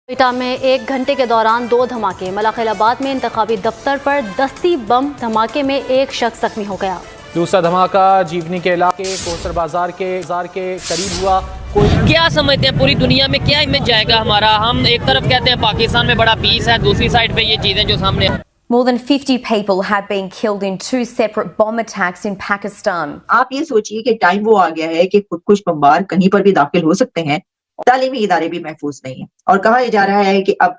कोयटा में 1 घंटे के दौरान 2 धमाके। मलाखैलाबाद में इंतखाबी दफ्तर पर दस्ती बम धमाके में एक शख्स जख्मी हो गया। दूसरा धमाका जीवनी के इलाके कोसर बाजार के करीब हुआ। क्या समझते हैं पूरी दुनिया में क्या इमेज जाएगा हमारा? हम एक तरफ कहते हैं पाकिस्तान में बड़ा पीस है, दूसरी साइड पे ये चीजें जो सामने। More than 50 people have been killed in 2 separate bomb attacks in Pakistan. आप ये सोचिए कि टाइम वो आ गया है कि खुदकुश बमबार कहीं पर भी दाखिल हो सकते हैं, तालीमी इदारे भी महफूज नहीं है। और कहा जा रहा है कि अब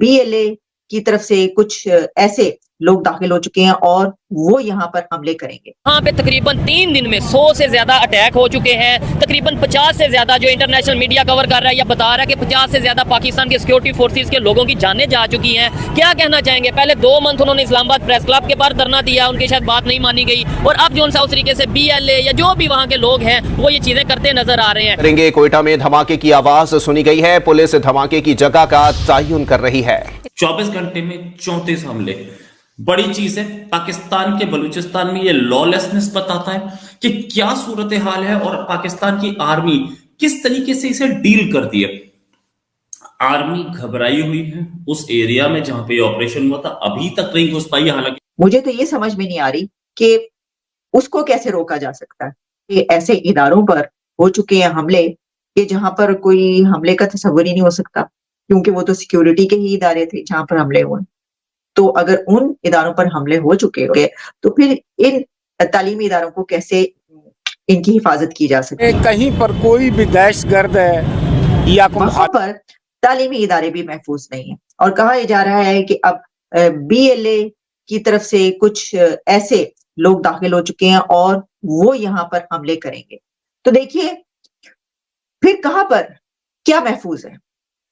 BLA की तरफ से कुछ ऐसे लोग दाखिल हो चुके हैं और वो यहाँ पर हमले करेंगे। यहाँ पे तकरीबन 3 दिन में 100 से ज्यादा अटैक हो चुके हैं। तकरीबन 50 से ज्यादा जो इंटरनेशनल मीडिया कवर कर रहा है या बता रहा है कि 50 से ज्यादा पाकिस्तान के सिक्योरिटी फोर्सेस के लोगों की जानें जा चुकी हैं। क्या कहना चाहेंगे? पहले 2 मंथ उन्होंने इस्लामाबाद प्रेस क्लब के बाहर धरना दिया, उनकी शायद बात नहीं मानी गई, और अब जो उस तरीके से BLA या जो भी वहाँ के लोग हैं वो ये चीजें करते नजर आ रहे हैं। कोयटा में धमाके की आवाज सुनी गई है। पुलिस धमाके की जगह का तयन कर रही है। 24 घंटे में 34 हमले, बड़ी चीज है। पाकिस्तान के बलूचिस्तान में ये लॉलेसनेस बताता है कि क्या सूरत हाल है और पाकिस्तान की आर्मी किस तरीके से इसे डील करती है। आर्मी घबराई हुई है उस एरिया में जहां पे ऑपरेशन हुआ था, अभी तक नहीं घुस पाई। हालांकि मुझे तो ये समझ में नहीं आ रही कि उसको कैसे रोका जा सकता है। कि ऐसे इदारों पर हो चुके हैं हमले कि जहां पर कोई हमले का तस्वर ही नहीं हो सकता, क्योंकि वो तो सिक्योरिटी के ही इदारे थे जहां पर हमले हुए। तो अगर उन इदारों पर हमले हो चुके होंगे तो फिर इन तालीमी इदारों को कैसे इनकी हिफाजत की जा सकती है? कहीं पर कोई भी दहशतगर्द है या वहां पर तालीमी इदारे भी महफूज नहीं है। और कहा जा रहा है कि अब BLA की तरफ से कुछ ऐसे लोग दाखिल हो चुके हैं और वो यहाँ पर हमले करेंगे। तो देखिए फिर कहां पर क्या महफूज है,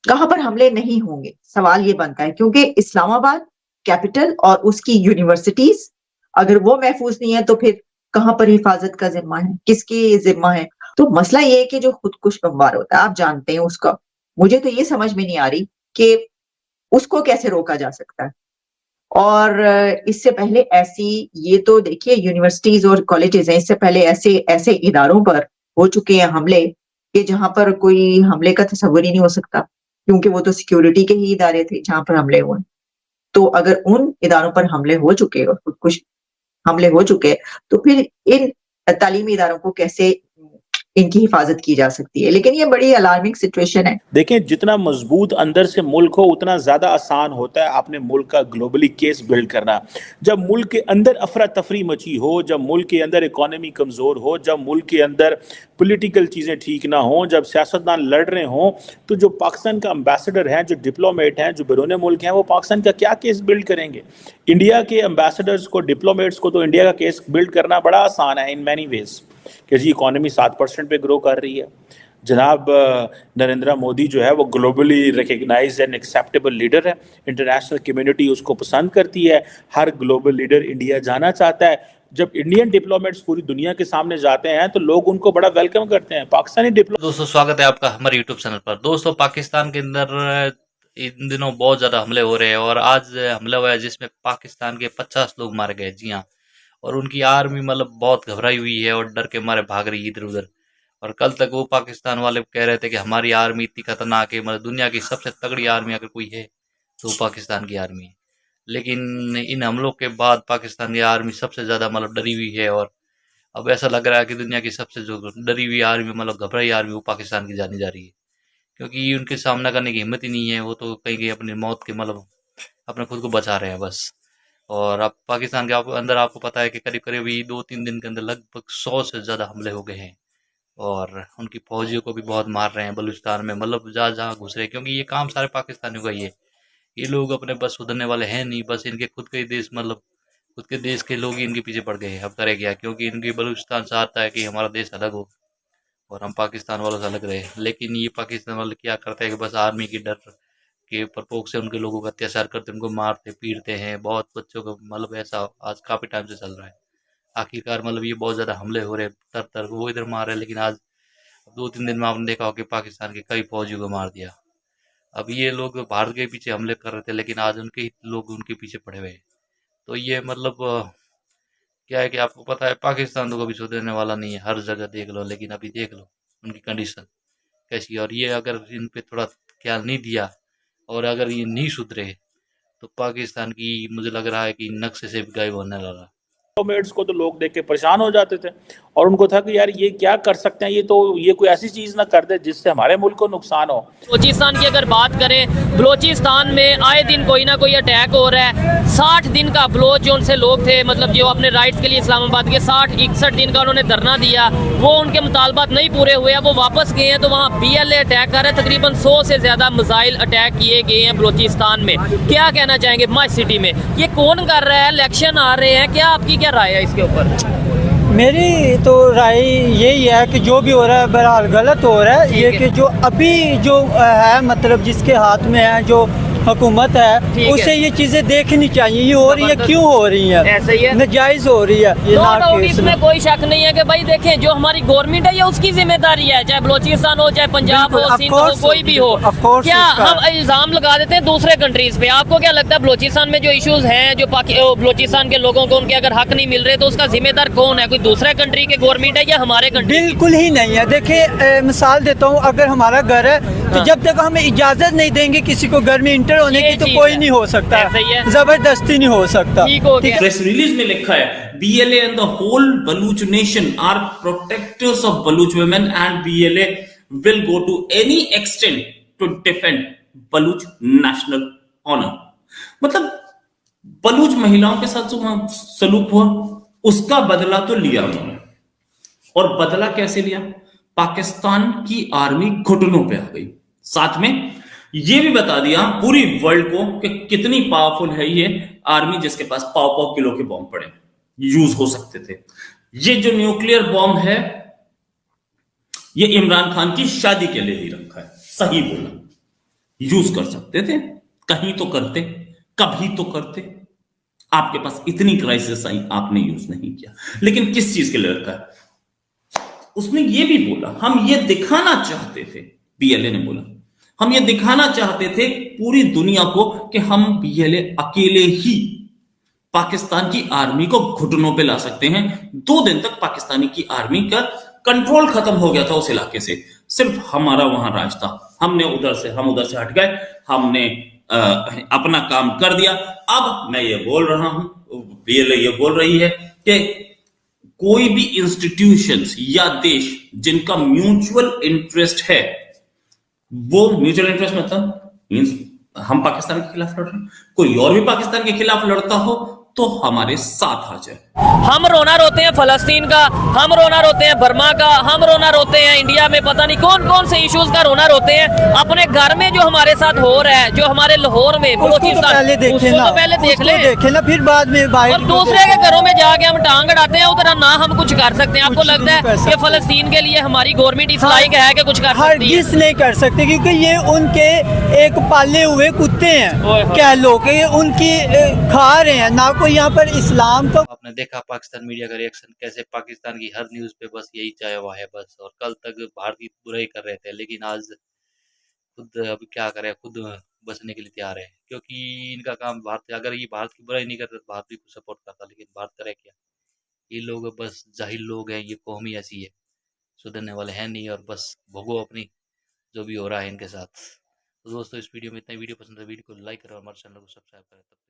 कहां पर हमले नहीं होंगे? सवाल ये बनता है, क्योंकि इस्लामाबाद कैपिटल और उसकी यूनिवर्सिटीज अगर वो महफूज नहीं है तो फिर कहां पर हिफाजत का जिम्मा है, किसकी जिम्मा है? तो मसला ये है कि जो खुदकुश बमबार होता है, आप जानते हैं उसका, मुझे तो ये समझ में नहीं आ रही कि उसको कैसे रोका जा सकता है। और इससे पहले ऐसी, ये तो देखिए यूनिवर्सिटीज और कॉलेजेस हैं, इससे पहले ऐसे ऐसे इदारों पर हो चुके हैं हमले कि जहां पर कोई हमले का तस्वर ही नहीं हो सकता, क्योंकि वो तो सिक्योरिटी के ही इदारे थे जहां पर हमले हुए। तो अगर उन इदारों पर हमले हो चुके और कुछ हमले हो चुके तो फिर इन तालीमी इदारों को कैसे इनकी हिफाजत की जा सकती है? लेकिन ये बड़ी अलार्मिंग सिचुएशन है। देखें, जितना मजबूत अंदर से मुल्क हो उतना ज्यादा आसान होता है अपने मुल्क का ग्लोबली केस बिल्ड करना। जब मुल्क के अंदर अफरा तफरी मची हो, जब मुल्क के अंदर इकोनॉमी कमजोर हो, जब मुल्क के अंदर पॉलिटिकल चीजें ठीक ना हो, जब सियासतदान लड़ रहे हों, तो जो पाकिस्तान का एम्बेसडर हैं, जो डिप्लोमेट हैं, जो बैरून मुल्क हैं, वो पाकिस्तान का क्या केस बिल्ड करेंगे? इंडिया के एम्बेसडर्स को, डिप्लोमेट्स को तो इंडिया का केस बिल्ड करना बड़ा आसान है इन मैनी वेज कि जी इकोनॉमी 7% पे ग्रो कर रही है। जनाब नरेंद्र मोदी जो है वो globally recognised and acceptable leader है। इंटरनेशनल कम्युनिटी उसको पसंद करती है। हर ग्लोबल लीडर इंडिया जाना चाहता है। जब इंडियन डिप्लोमेट्स पूरी दुनिया के सामने जाते हैं तो लोग उनको बड़ा वेलकम करते हैं। पाकिस्तानी दोस्तों, स्वागत है आपका हमारे यूट्यूब चैनल पर। दोस्तों, पाकिस्तान के अंदर इन दिनों बहुत ज्यादा हमले हो रहे हैं और आज हमला हुआ है जिसमें पाकिस्तान के 50 लोग मारे गए। जी हाँ, और उनकी आर्मी मतलब बहुत घबराई हुई है और डर के मारे भाग रही है इधर उधर। और कल तक वो पाकिस्तान वाले कह रहे थे कि हमारी आर्मी इतनी खतरनाक है, मतलब दुनिया की सबसे तगड़ी आर्मी अगर कोई है तो पाकिस्तान की आर्मी है। लेकिन इन हमलों के बाद पाकिस्तान की आर्मी सबसे ज्यादा मतलब डरी हुई है और अब ऐसा लग रहा है कि दुनिया की सबसे जो डरी हुई आर्मी, मतलब घबराई आर्मी, वो पाकिस्तान की जानी जा रही है, क्योंकि उनके सामना करने की हिम्मत ही नहीं है। वो तो कहीं कहीं अपनी मौत के मतलब अपने खुद को बचा रहे हैं बस। और अब पाकिस्तान के अंदर आपको पता है कि करीब करीब 2-3 दिन के अंदर लगभग 100 से ज़्यादा हमले हो गए हैं और उनकी फौजियों को भी बहुत मार रहे हैं बलूचिस्तान में, मतलब जहाँ जहाँ घुस रहे हैं, क्योंकि ये काम सारे पाकिस्तानियों का ही है। ये लोग अपने बस सुधरने वाले हैं नहीं, बस इनके खुद के देश, मतलब खुद के देश के लोग ही इनके पीछे पड़ गए हैं। अब करे क्या, क्योंकि इनकी बलूचिस्तान चाहता है कि हमारा देश अलग हो और हम पाकिस्तान वालों से अलग रहे। लेकिन ये पाकिस्तान वाले क्या करते हैं कि बस आर्मी की डर के प्रकोप से उनके लोगों का अत्याचार करते, उनको मारते पीटते हैं। बहुत बच्चों को, मतलब ऐसा आज काफ़ी टाइम से चल रहा है। आखिरकार मतलब ये बहुत ज़्यादा हमले हो रहे हैं, तर तर वो इधर मार रहे हैं, लेकिन आज 2-3 दिन में आपने देखा हो कि पाकिस्तान के कई फौजियों को मार दिया। अब ये लोग भारत के पीछे हमले कर रहे थे, लेकिन आज उनके ही लोग उनके पीछे पड़े हुए हैं। तो ये मतलब क्या है कि आपको पता है पाकिस्तान तो कभी सुधरने वाला नहीं है, हर जगह देख लो। लेकिन अभी देख लो उनकी कंडीशन कैसी है। और ये अगर इन पे थोड़ा ख्याल नहीं दिया और अगर ये नहीं सुधरे तो पाकिस्तान की मुझे लग रहा है कि नक्शे से भी गायब होने लगा। कॉमेड्स को तो लोग देख के परेशान हो जाते थे और उनको था कि यार ये क्या कर सकते हैं, ये कोई ऐसी चीज ना कर दे जिससे हमारे मुल्क को नुकसान हो। बलूचिस्तान की अगर बात करें, बलूचिस्तान में आए दिन कोई ना कोई अटैक हो रहा है। 60 दिन का बलोच जो उनसे लोग थे, मतलब जो अपने राइट्स के लिए इस्लामाबाद के 60-61 दिन का उन्होंने धरना दिया, वो उनके मुतालबात नहीं पूरे हुए, वो वापस गए हैं। तो वहाँ BLA अटैक कर रहे हैं। तकरीबन 100 से ज्यादा मिसाइल अटैक किए गए हैं बलूचिस्तान में। क्या कहना चाहेंगे माई सिटी में ये कौन कर रहा है? इलेक्शन आ रहे हैं, क्या आपकी क्या राय है इसके ऊपर? मेरी तो राय यही है कि जो भी हो रहा है बहरहाल गलत हो रहा है। ये कि जो अभी जो है मतलब जिसके हाथ में है जो हुकूमत है उसे ये चीजें देखनी चाहिए। ये हो रही है, क्यों हो रही है? ऐसे ही है, नाजायज हो रही है ये। तो इसमें कोई शक नहीं है कि भाई देखें, जो हमारी गवर्नमेंट है ये उसकी जिम्मेदारी है, चाहे बलूचिस्तान हो, चाहे पंजाब हो, सिंध हो, कोई भी हो। क्या हम इल्जाम लगा देते हैं दूसरे कंट्रीज पे? आपको क्या लगता है बलूचिस्तान में जो इश्यूज हैं, जो बलूचिस्तान के लोगों को उनके अगर हक नहीं मिल रहे, तो उसका जिम्मेदार कौन है? कोई दूसरे कंट्री के गवर्नमेंट है या हमारे कंट्री? बिल्कुल ही नहीं है। देखिए मिसाल देता हूँ, अगर हमारा घर है तो जब तक हमें इजाजत नहीं देंगे किसी को घर में इंटर होने की, तो कोई नहीं हो सकता, जबरदस्ती नहीं हो सकता। प्रेस रिलीज में लिखा है BLA and the whole Baluch nation are protectors of Baluch women and BLA will go to any extent to defend Baluch national honor। मतलब बलूच महिलाओं के साथ जो सलूक हुआ उसका बदला तो लिया उन्होंने। और बदला कैसे लिया? पाकिस्तान की आर्मी घुटनों पे आ गई। साथ में ये भी बता दिया पूरी वर्ल्ड को कि कितनी पावरफुल है ये आर्मी, जिसके पास 100 किलो के बॉम्ब पड़े यूज हो सकते थे। ये जो न्यूक्लियर बॉम्ब है ये इमरान खान की शादी के लिए ही रखा है। सही बोला, यूज कर सकते थे, कहीं तो करते, कभी तो करते। आपके पास इतनी क्राइसिस आई, आपने यूज नहीं किया। लेकिन किस चीज के लिए रखा है? उसने ये भी बोला हम ये दिखाना चाहते थे, BLA ने बोला हम ये दिखाना चाहते थे पूरी दुनिया को कि हम BLA अकेले ही पाकिस्तान की आर्मी को घुटनों पे ला सकते हैं। 2 दिन तक पाकिस्तानी की आर्मी का कंट्रोल खत्म हो गया था उस इलाके से, सिर्फ हमारा वहां राज था। हम उधर से हट गए, हमने अपना काम कर दिया। अब मैं ये बोल रहा हूं, BLA ये बोल रही है कि कोई भी इंस्टीट्यूशंस या देश जिनका म्यूचुअल इंटरेस्ट है, वो म्यूचुअल इंटरेस्ट मतलब मींस हम पाकिस्तान के खिलाफ लड़ रहे हैं, कोई और भी पाकिस्तान के खिलाफ लड़ता हो तो हमारे साथ आ जाए। हम रोना रोते हैं फलस्तीन का, हम रोना रोते हैं बर्मा का, हम रोना रोते हैं इंडिया में पता नहीं कौन कौन से इश्यूज का रोना रोते हैं। अपने घर में जो हमारे साथ हो रहा है, जो हमारे लाहौर में उसको तो पहले देखे ना, फिर बाद में और दूसरे के घरों में जाके हम टांग अड़ाते हैं उधर ना हम कुछ कर सकते हैं। आपको लगता है कि फलस्तीन के लिए हमारी गवर्नमेंट इस लायक है कि कुछ कर सकती है? नहीं कर सकते, क्योंकि ये उनके एक पाले हुए कुत्ते हैं, कह लो कि उनकी खा रहे हैं ना। कोई यहाँ पर इस्लाम तो आपने देखा पाकिस्तान मीडिया का रिएक्शन कैसे पाकिस्तान की हर न्यूज पे बस यही चाहे हुआ है बस। और कल तक भारत की बुराई कर रहे थे, लेकिन आज खुद अब क्या करें, खुद बचने के लिए तैयार है। क्योंकि इनका काम भारत, अगर ये भारत की बुराई नहीं करते तो भारत भी कुछ सपोर्ट करता, लेकिन भारत करे क्या? ये लोग बस जाहिल लोग हैं, ये कौम ही ऐसी है, सुधरने वाले हैं नहीं। और बस भोगो अपनी जो भी हो रहा है इनके साथ। तो दोस्तों इस वीडियो में इतना। वीडियो पसंद है वीडियो को लाइक करें और हमारे चैनल को सब्सक्राइब करें।